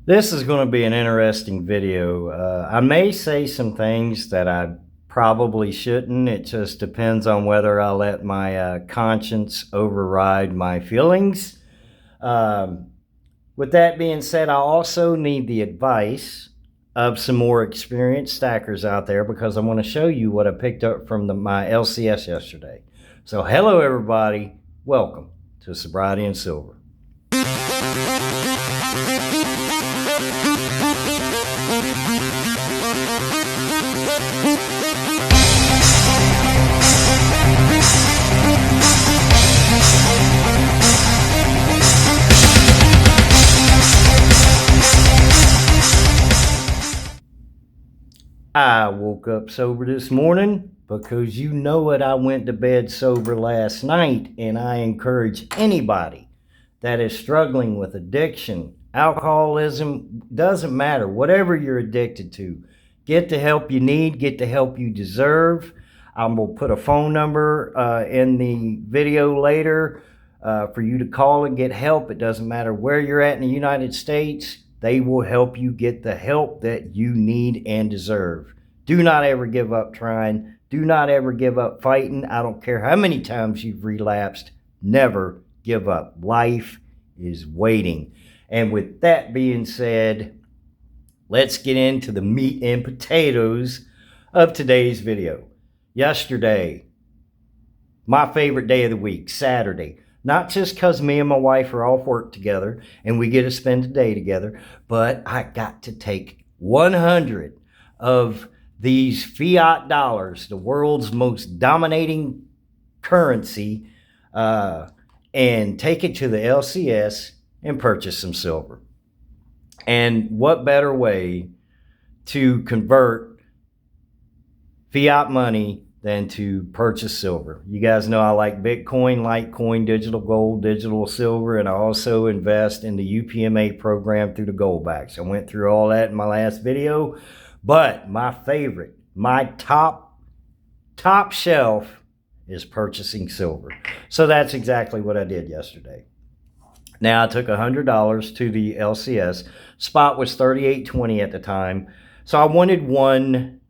This is going to be an interesting video. I may say some things that I probably shouldn't. It just depends on whether I let my conscience override my feelings. Um, with that being said, I also need the advice of some more experienced stackers out there because I want to show you what I picked up from my LCS yesterday. So hello everybody. Welcome to Sobriety and Silver. I woke up sober this morning because you know it. I went to bed sober last night, and I encourage anybody that is struggling with addiction, alcoholism, doesn't matter, whatever you're addicted to, get the help you need, get the help you deserve. I'm going to put a phone number in the video later for you to call and get help. It doesn't matter where you're at in the United States. They will help you get the help that you need and deserve. Do not ever give up trying. Do not ever give up fighting. I don't care how many times you've relapsed. Never give up. Life is waiting. And with that being said, let's get into the meat and potatoes of today's video. Yesterday, my favorite day of the week, Saturday. Not just because me and my wife are off work together and we get to spend a day together, but I got to take 100 of these fiat dollars, the world's most dominating currency, and take it to the LCS and purchase some silver. And what better way to convert fiat money than to purchase silver? You guys know I like Bitcoin, Litecoin, digital gold, digital silver, and I also invest in the UPMA program through the Goldbacks. I went through all that in my last video, but my favorite, my top shelf is purchasing silver. So that's exactly what I did yesterday. Now I took $100 to the LCS. Spot was $38.20 at the time. So I wanted one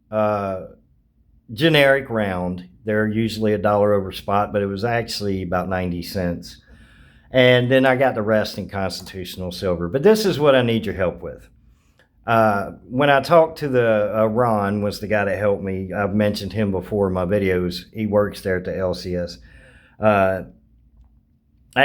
generic round. They're usually $1 over spot, but it was actually about 90 cents. And then I got the rest in constitutional silver. But this is what I need your help with. When I talked to the Ron was the guy that helped me. I've mentioned him before in my videos. He works there at the LCS. I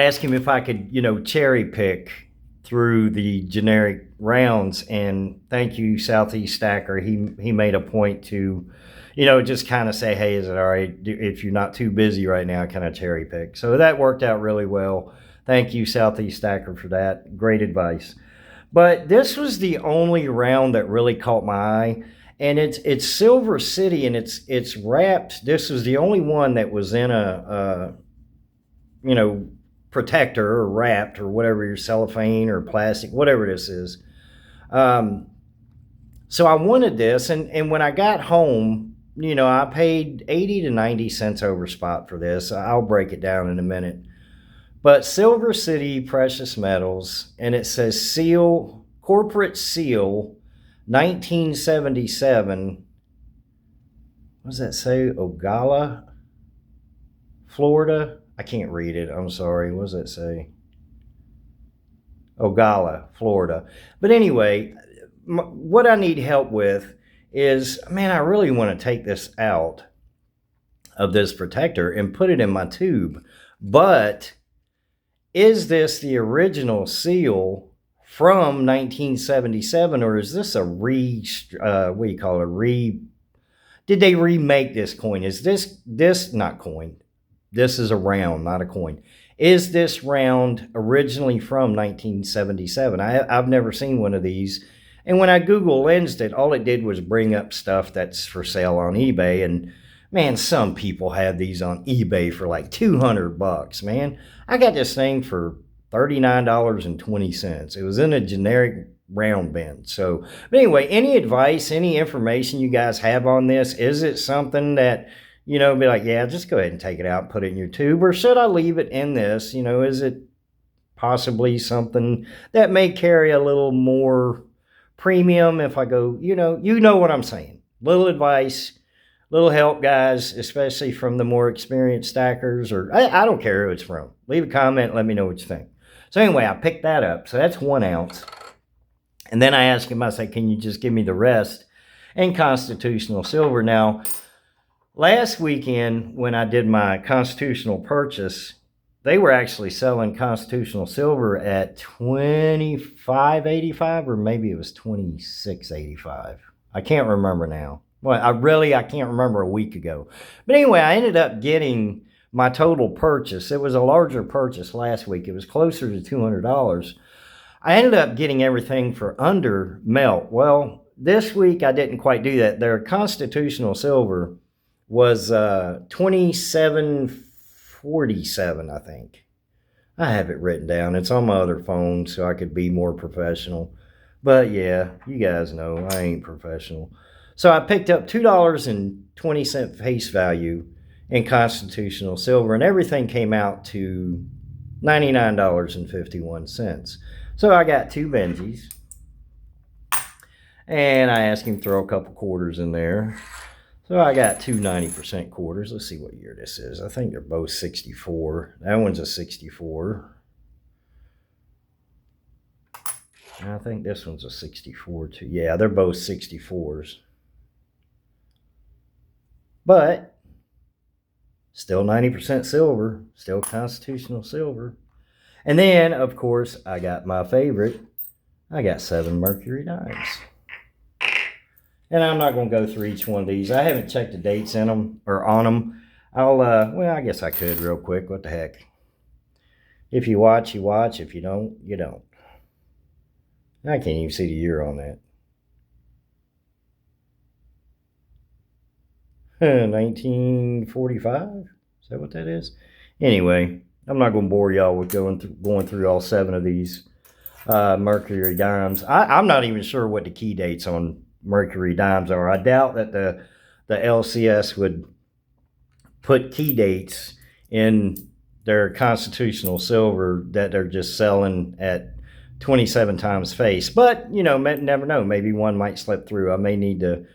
asked him if I could, cherry pick through the generic rounds, and thank you, Southeast Stacker. He made a point to, just kind of say, hey, is it all right if you're not too busy right now, kind of cherry pick. So that worked out really well. Thank you, Southeast Stacker, for that. Great advice. But this was the only round that really caught my eye, and it's Silver City, and it's wrapped. This was the only one that was in a protector or wrapped or whatever, your cellophane or plastic, whatever this is. So I wanted this, and when I got home, I paid 80 to 90 cents over spot for this. I'll break it down in a minute. But Silver City Precious Metals, and it says seal, corporate seal, 1977. What does that say? Ogalla, Florida. I can't read it. I'm sorry. What does that say? Ogalla, Florida. But anyway, what I need help with is, man, I really want to take this out of this protector and put it in my tube. But is this the original seal from 1977, or is this a did they remake this coin? Is this not coin? This is a round, not a coin. Is this round originally from 1977? I've never seen one of these. And when I Google lensed it, all it did was bring up stuff that's for sale on eBay. And man, some people have these on eBay for like $200, man. I got this thing for $39.20. It was in a generic round bin. So, but anyway, any advice, any information you guys have on this? Is it something that, be like, yeah, just go ahead and take it out and put it in your tube? Or should I leave it in this? Is it possibly something that may carry a little more premium if I go, you know what I'm saying. Little advice, little help, guys, especially from the more experienced stackers, or I don't care who it's from. Leave a comment, let me know what you think. So anyway, I picked that up. So that's 1 ounce. And then I asked him, I said, can you just give me the rest in constitutional silver? Now, last weekend when I did my constitutional purchase, they were actually selling constitutional silver at $25.85, or maybe it was $26.85. I can't remember now. Well, I can't remember a week ago. But anyway, I ended up getting my total purchase. It was a larger purchase last week. It was closer to $200. I ended up getting everything for under melt. Well, this week I didn't quite do that. Their constitutional silver was $27.47, I think. I have it written down. It's on my other phone so I could be more professional. But yeah, you guys know I ain't professional. So I picked up $2.20 face value in constitutional silver, and everything came out to $99.51. So I got 2 Benjis, and I asked him to throw a couple quarters in there. So I got 2 90% quarters. Let's see what year this is. I think they're both 64. That one's a 64. And I think this one's a 64 too. Yeah, they're both 64s. But still 90% silver, still constitutional silver. And then, of course, I got my favorite. I got 7 mercury dimes. And I'm not going to go through each one of these. I haven't checked the dates in them or on them. Well, I guess I could real quick. What the heck? If you watch, you watch. If you don't, you don't. I can't even see the year on that. 1945? Is that what that is? Anyway, I'm not going to bore y'all with going through all 7 of these mercury dimes. I'm not even sure what the key dates on mercury dimes are. I doubt that the LCS would put key dates in their constitutional silver that they're just selling at 27 times face. But, you know, never know. Maybe one might slip through. I may need to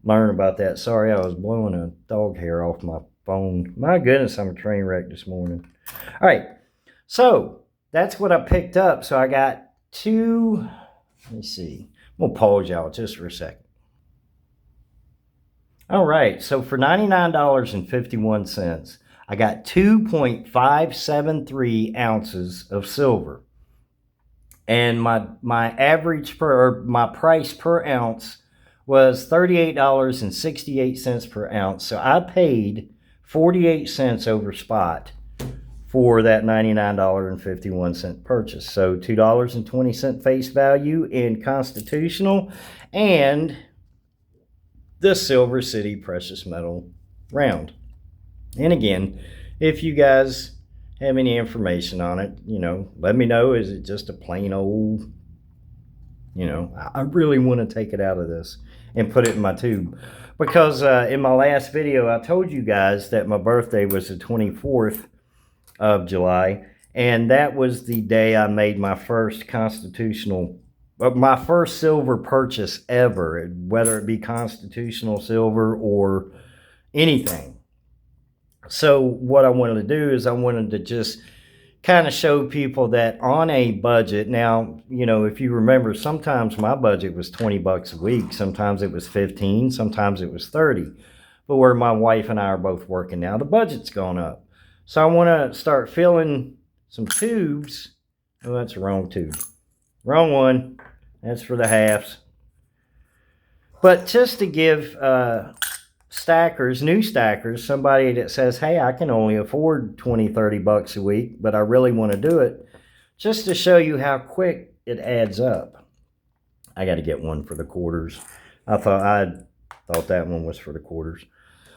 learn about that. Sorry, I was blowing a dog hair off my phone. My goodness, I'm a train wreck this morning. All right, so that's what I picked up. So I got 2, let me see. I'm going to pause y'all just for a second. All right, so for $99.51, I got 2.573 ounces of silver. And my average my price per ounce was $38.68 per ounce. So I paid 48 cents over spot for that $99.51 purchase. So $2.20 face value in constitutional and the Silver City Precious Metal round. And again, if you guys have any information on it, you know, let me know. Is it just a plain old, you know, I really want to take it out of this and put it in my tube. Because in my last video, I told you guys that my birthday was the 24th of July. And that was the day I made my first my first silver purchase ever, whether it be constitutional silver or anything. So what I wanted to do is I wanted to just kind of show people that on a budget. Now, you know, if you remember, sometimes my budget was 20 bucks a week. Sometimes it was 15, sometimes it was 30. But where my wife and I are both working now, the budget's gone up. So I want to start filling some tubes. Oh, that's the wrong tube. Wrong one. That's for the halves. But just to give stackers, new stackers, somebody that says, hey, I can only afford 20, 30 bucks a week, but I really want to do it, just to show you how quick it adds up. I got to get one for the quarters. I thought that one was for the quarters,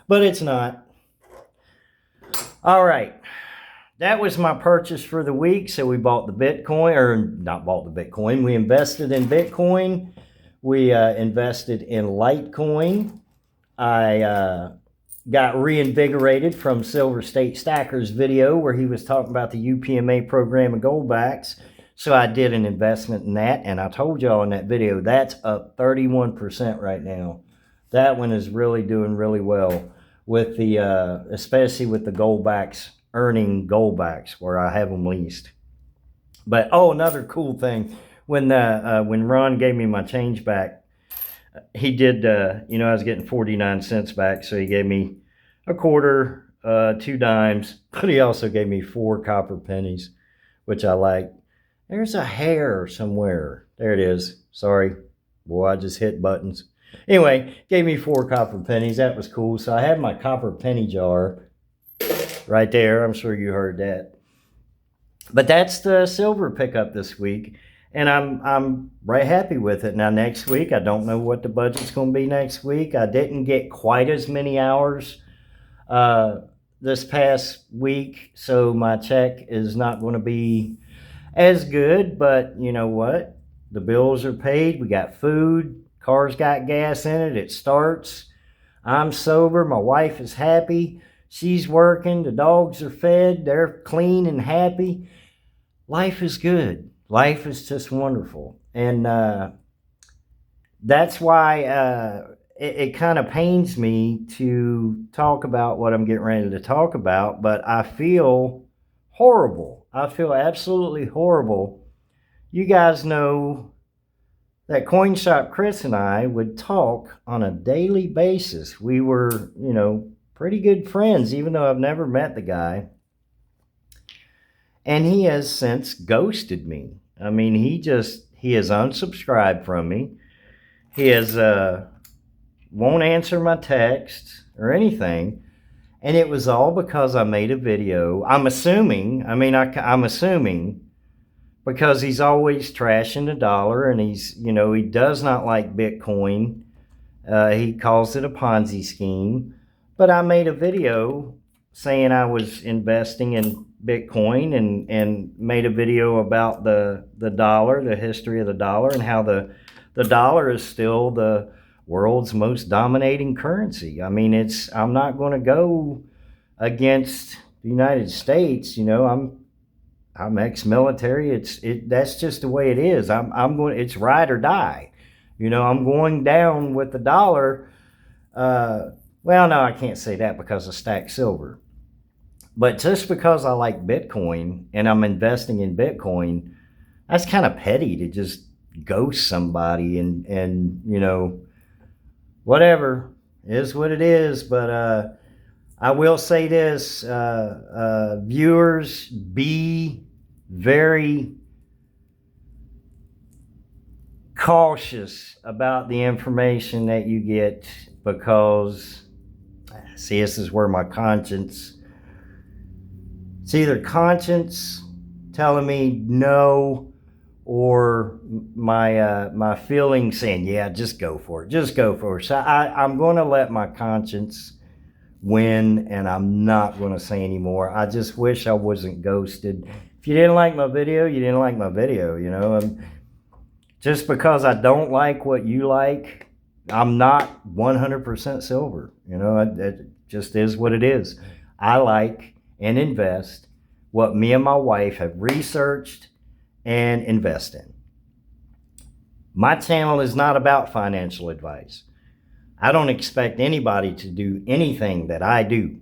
but it's not. All right. That was my purchase for the week. So we bought the Bitcoin, or not bought the Bitcoin. We invested in Bitcoin. We invested in Litecoin. I got reinvigorated from Silver State Stacker's video where he was talking about the UPMA program and goldbacks. So I did an investment in that, and I told y'all in that video, that's up 31% right now. That one is really doing really well with the, especially with the goldbacks, earning goldbacks where I have them leased. But, oh, another cool thing, when Ron gave me my change back, he did, you know, I was getting 49 cents back, so he gave me a quarter, 2 dimes, but he also gave me 4 copper pennies, which I like. There's a hair somewhere. There it is. Sorry. Boy, I just hit buttons. Anyway, gave me 4 copper pennies. That was cool. So I have my copper penny jar right there. I'm sure you heard that. But that's the silver pickup this week. And I'm right happy with it. Now, next week, I don't know what the budget's going to be next week. I didn't get quite as many hours this past week, so my check is not going to be as good. But you know what? The bills are paid. We got food. Car's got gas in it. It starts. I'm sober. My wife is happy. She's working. The dogs are fed. They're clean and happy. Life is good. Life is just wonderful. And that's why it kind of pains me to talk about what I'm getting ready to talk about, but I feel horrible. I feel absolutely horrible. You guys know that Coin Shop Chris and I would talk on a daily basis. We were, you know, pretty good friends, even though I've never met the guy. And he has since ghosted me. I mean, he has unsubscribed from me. He has won't answer my texts or anything. And it was all because I made a video. I'm assuming because he's always trashing the dollar, and he's, you know, he does not like Bitcoin. He calls it a Ponzi scheme. But I made a video saying I was investing in Bitcoin, and made a video about the dollar, the history of the dollar, and how the dollar is still the world's most dominating currency. I mean, I'm not going to go against the United States. You know, I'm ex-military. That's just the way it is. It's ride or die. You know, I'm going down with the dollar. Well, no, I can't say that because of stacked silver. But just because I like Bitcoin and I'm investing in Bitcoin, that's kind of petty to just ghost somebody and you know, whatever is what it is. But I will say this, viewers, be very cautious about the information that you get, because, see, this is where my conscience, it's either conscience telling me no, or my feelings saying, yeah, just go for it. Just go for it. So I'm going to let my conscience win, and I'm not going to say anymore. I just wish I wasn't ghosted. If you didn't like my video, you didn't like my video, you know. Just because I don't like what you like, I'm not 100% silver. You know, it just is what it is. I like and invest what me and my wife have researched and invest in. My channel is not about financial advice. I don't expect anybody to do anything that I do.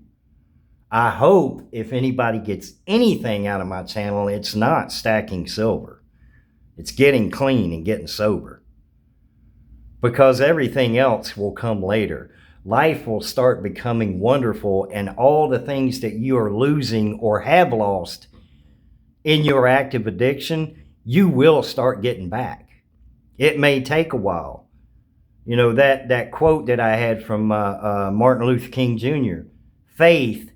I hope if anybody gets anything out of my channel, it's not stacking silver. It's getting clean and getting sober. Because everything else will come later. Life will start becoming wonderful, and all the things that you are losing or have lost in your active addiction, you will start getting back. It may take a while. You know, that quote that I had from Martin Luther King Jr., faith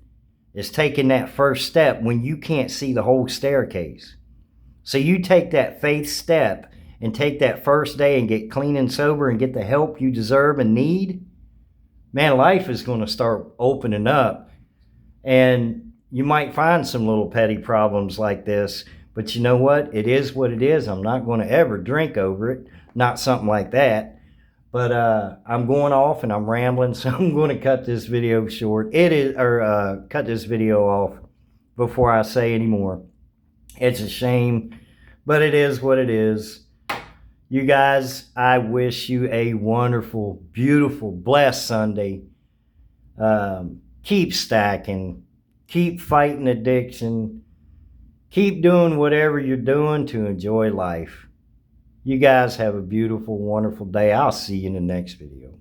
is taking that first step when you can't see the whole staircase. So you take that faith step and take that first day and get clean and sober and get the help you deserve and need, man, life is going to start opening up. And you might find some little petty problems like this, but you know what? It is what it is. I'm not going to ever drink over it. Not something like that. But I'm going off and I'm rambling, so I'm going to cut this video short. Cut this video off before I say any more. It's a shame, but it is what it is. You guys, I wish you a wonderful, beautiful, blessed Sunday. Keep stacking, keep fighting addiction, keep doing whatever you're doing to enjoy life. You guys have a beautiful, wonderful day. I'll see you in the next video.